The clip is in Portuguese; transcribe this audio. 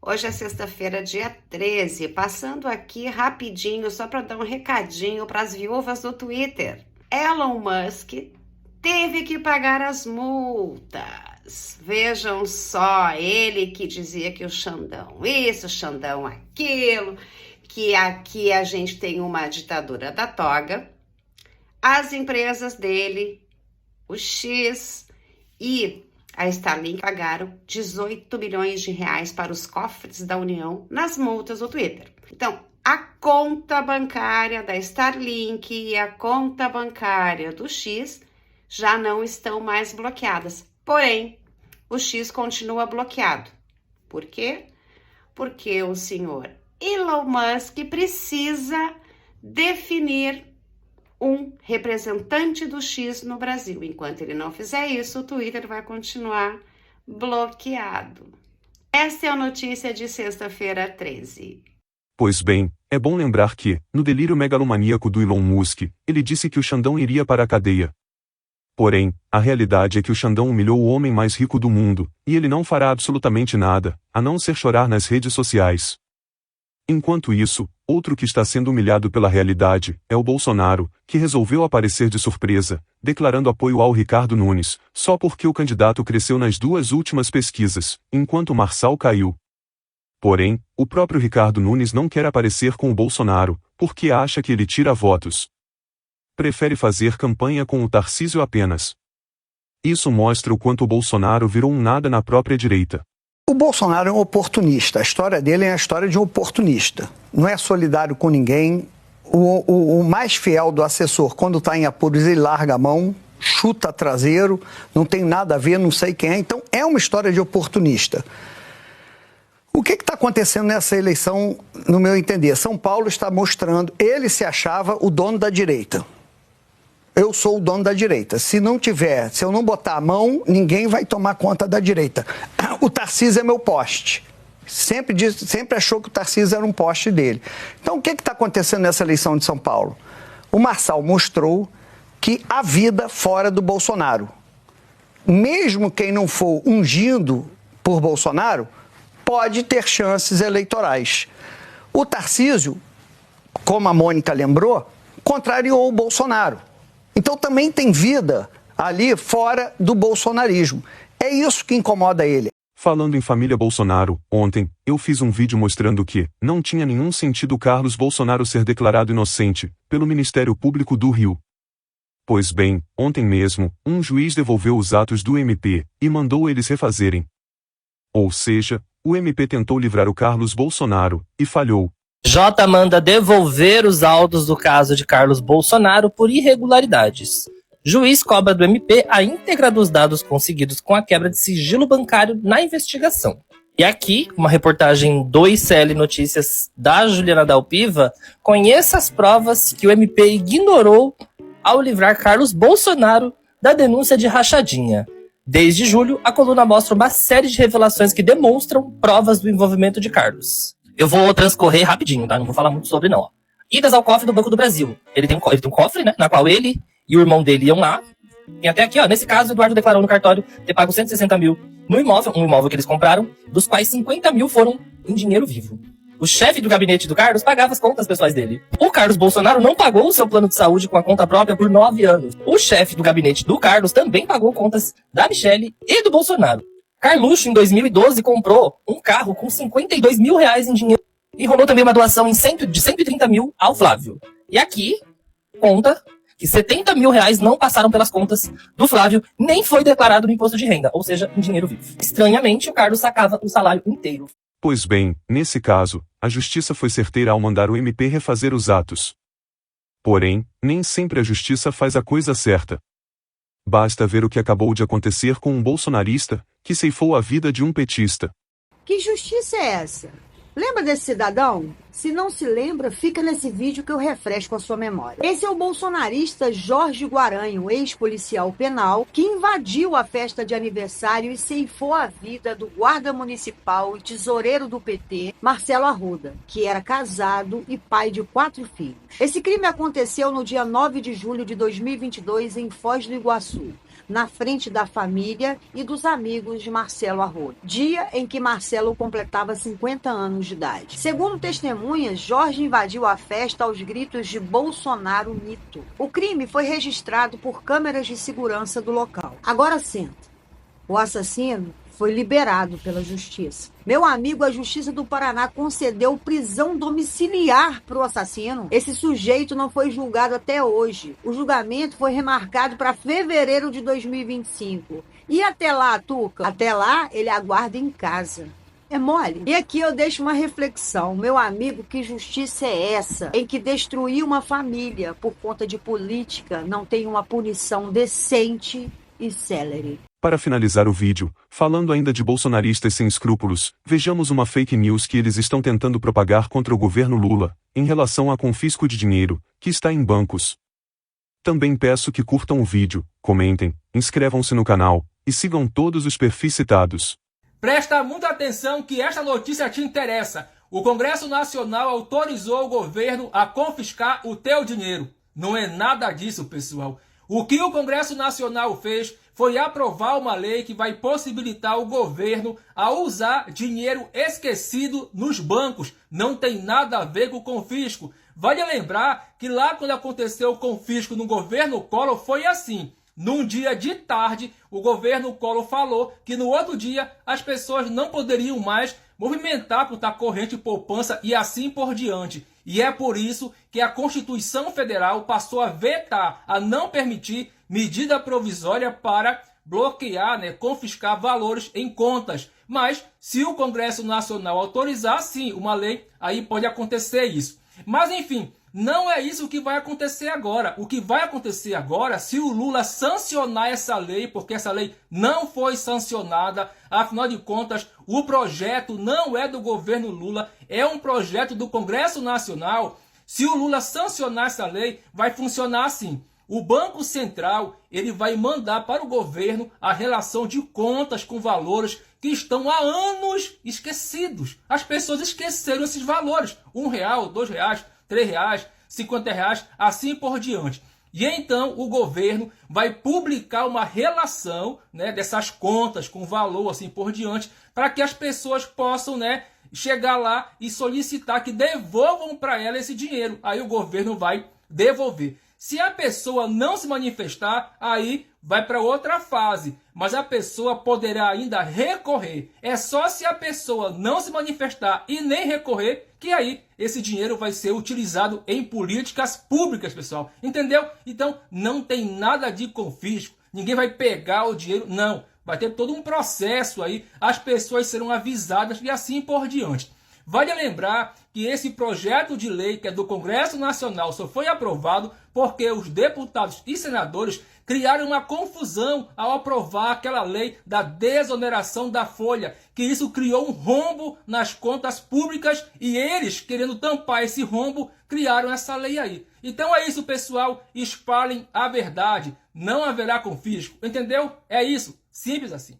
Hoje é sexta-feira, dia 13, passando aqui rapidinho só para dar um recadinho para as viúvas do Twitter. Elon Musk teve que pagar as multas. Vejam só, ele que dizia que o Xandão isso, o Xandão aquilo, que aqui a gente tem uma ditadura da toga. As empresas dele, o X e a Starlink, pagaram 18 milhões de reais para os cofres da União nas multas do Twitter. Então, a conta bancária da Starlink e a conta bancária do X já não estão mais bloqueadas. Porém, o X continua bloqueado. Por quê? Porque o senhor Elon Musk precisa definir um representante do X no Brasil. Enquanto ele não fizer isso, o Twitter vai continuar bloqueado. Esta é a notícia de sexta-feira 13. Pois bem, é bom lembrar que, no delírio megalomaníaco do Elon Musk, ele disse que o Xandão iria para a cadeia. Porém, a realidade é que o Xandão humilhou o homem mais rico do mundo, e ele não fará absolutamente nada, a não ser chorar nas redes sociais. Enquanto isso, outro que está sendo humilhado pela realidade é o Bolsonaro, que resolveu aparecer de surpresa, declarando apoio ao Ricardo Nunes, só porque o candidato cresceu nas duas últimas pesquisas, enquanto Marçal caiu. Porém, o próprio Ricardo Nunes não quer aparecer com o Bolsonaro, porque acha que ele tira votos. Prefere fazer campanha com o Tarcísio apenas. Isso mostra o quanto o Bolsonaro virou um nada na própria direita. O Bolsonaro é um oportunista, a história dele é a história de um oportunista. Não é solidário com ninguém. O mais fiel do assessor, quando está em apuros, ele larga a mão, chuta traseiro, não tem nada a ver, não sei quem é. Então, é uma história de oportunista. O que está acontecendo nessa eleição, no meu entender? São Paulo está mostrando, ele se achava o dono da direita. Eu sou o dono da direita. Se eu não botar a mão, ninguém vai tomar conta da direita. O Tarcísio é meu poste. Sempre achou que o Tarcísio era um poste dele. Então, o que está acontecendo nessa eleição de São Paulo? O Marçal mostrou que há vida fora do Bolsonaro. Mesmo quem não for ungido por Bolsonaro, pode ter chances eleitorais. O Tarcísio, como a Mônica lembrou, contrariou o Bolsonaro. Então também tem vida ali fora do bolsonarismo. É isso que incomoda ele. Falando em família Bolsonaro, ontem, eu fiz um vídeo mostrando que não tinha nenhum sentido Carlos Bolsonaro ser declarado inocente pelo Ministério Público do Rio. Pois bem, ontem mesmo, um juiz devolveu os atos do MP e mandou eles refazerem. Ou seja, o MP tentou livrar o Carlos Bolsonaro e falhou. Jota manda devolver os autos do caso de Carlos Bolsonaro por irregularidades. Juiz cobra do MP a íntegra dos dados conseguidos com a quebra de sigilo bancário na investigação. E aqui, uma reportagem do ICL Notícias da Juliana Dalpiva, conheça as provas que o MP ignorou ao livrar Carlos Bolsonaro da denúncia de rachadinha. Desde julho, a coluna mostra uma série de revelações que demonstram provas do envolvimento de Carlos. Eu vou transcorrer rapidinho, tá? Não vou falar muito sobre, não. Ó. Idas ao cofre do Banco do Brasil. Ele tem um cofre, né? Na qual ele e o irmão dele iam lá. E até aqui, ó. Nesse caso, Eduardo declarou no cartório ter pago 160 mil no imóvel, um imóvel que eles compraram, dos quais 50 mil foram em dinheiro vivo. O chefe do gabinete do Carlos pagava as contas pessoais dele. O Carlos Bolsonaro não pagou o seu plano de saúde com a conta própria por 9 anos. O chefe do gabinete do Carlos também pagou contas da Michele e do Bolsonaro. Carluxo, em 2012, comprou um carro com 52 mil reais em dinheiro e rolou também uma doação de 130 mil ao Flávio. E aqui, conta que 70 mil reais não passaram pelas contas do Flávio, nem foi declarado no imposto de renda, ou seja, em dinheiro vivo. Estranhamente, o Carlos sacava o salário inteiro. Pois bem, nesse caso, a justiça foi certeira ao mandar o MP refazer os atos. Porém, nem sempre a justiça faz a coisa certa. Basta ver o que acabou de acontecer com um bolsonarista que ceifou a vida de um petista. Que justiça é essa? Lembra desse cidadão? Se não se lembra, fica nesse vídeo que eu refresco a sua memória. Esse é o bolsonarista Jorge Guaranho, ex-policial penal, que invadiu a festa de aniversário e ceifou a vida do guarda municipal e tesoureiro do PT, Marcelo Arruda, que era casado e pai de 4 filhos. Esse crime aconteceu no dia 9 de julho de 2022 em Foz do Iguaçu. na frente da família e dos amigos de Marcelo Arroio, dia em que Marcelo completava 50 anos de idade. Segundo testemunhas, Jorge invadiu a festa aos gritos de Bolsonaro mito. O crime foi registrado por câmeras de segurança do local. Agora senta. O assassino foi liberado pela justiça. Meu amigo, a Justiça do Paraná concedeu prisão domiciliar para o assassino. Esse sujeito não foi julgado até hoje. O julgamento foi remarcado para fevereiro de 2025. E até lá, Tuca? Até lá, ele aguarda em casa. É mole? E aqui eu deixo uma reflexão. Meu amigo, que justiça é essa? Em que destruir uma família por conta de política não tem uma punição decente e célere. Para finalizar o vídeo, falando ainda de bolsonaristas sem escrúpulos, vejamos uma fake news que eles estão tentando propagar contra o governo Lula, em relação a confisco de dinheiro, que está em bancos. Também peço que curtam o vídeo, comentem, inscrevam-se no canal, e sigam todos os perfis citados. Presta muita atenção que esta notícia te interessa. O Congresso Nacional autorizou o governo a confiscar o teu dinheiro. Não é nada disso, pessoal. O que o Congresso Nacional fez foi aprovar uma lei que vai possibilitar o governo a usar dinheiro esquecido nos bancos. Não tem nada a ver com o confisco. Vale lembrar que lá quando aconteceu o confisco no governo Collor foi assim. Num dia de tarde, o governo Collor falou que no outro dia as pessoas não poderiam mais movimentar conta corrente e poupança e assim por diante. E é por isso que a Constituição Federal passou a vetar, a não permitir medida provisória para bloquear, confiscar valores em contas. Mas se o Congresso Nacional autorizar, sim, uma lei, aí pode acontecer isso. Mas enfim, não é isso que vai acontecer agora. O que vai acontecer agora, se o Lula sancionar essa lei, porque essa lei não foi sancionada, afinal de contas, o projeto não é do governo Lula, é um projeto do Congresso Nacional. Se o Lula sancionar essa lei, vai funcionar assim. O Banco Central ele vai mandar para o governo a relação de contas com valores que estão há anos esquecidos. As pessoas esqueceram esses valores. R$1, R$2, R$3, R$50, assim por diante. E então o governo vai publicar uma relação dessas contas com valor assim por diante, para que as pessoas possam chegar lá e solicitar que devolvam para ela esse dinheiro. Aí o governo vai devolver. Se a pessoa não se manifestar, aí vai para outra fase. Mas a pessoa poderá ainda recorrer. É só se a pessoa não se manifestar e nem recorrer, que aí esse dinheiro vai ser utilizado em políticas públicas, pessoal. Entendeu? Então não tem nada de confisco. Ninguém vai pegar o dinheiro, não. Vai ter todo um processo aí. As pessoas serão avisadas e assim por diante. Vale lembrar que esse projeto de lei que é do Congresso Nacional só foi aprovado porque os deputados e senadores criaram uma confusão ao aprovar aquela lei da desoneração da folha, que isso criou um rombo nas contas públicas e eles, querendo tampar esse rombo, criaram essa lei aí. Então é isso, pessoal, espalhem a verdade, não haverá confisco, entendeu? É isso, simples assim.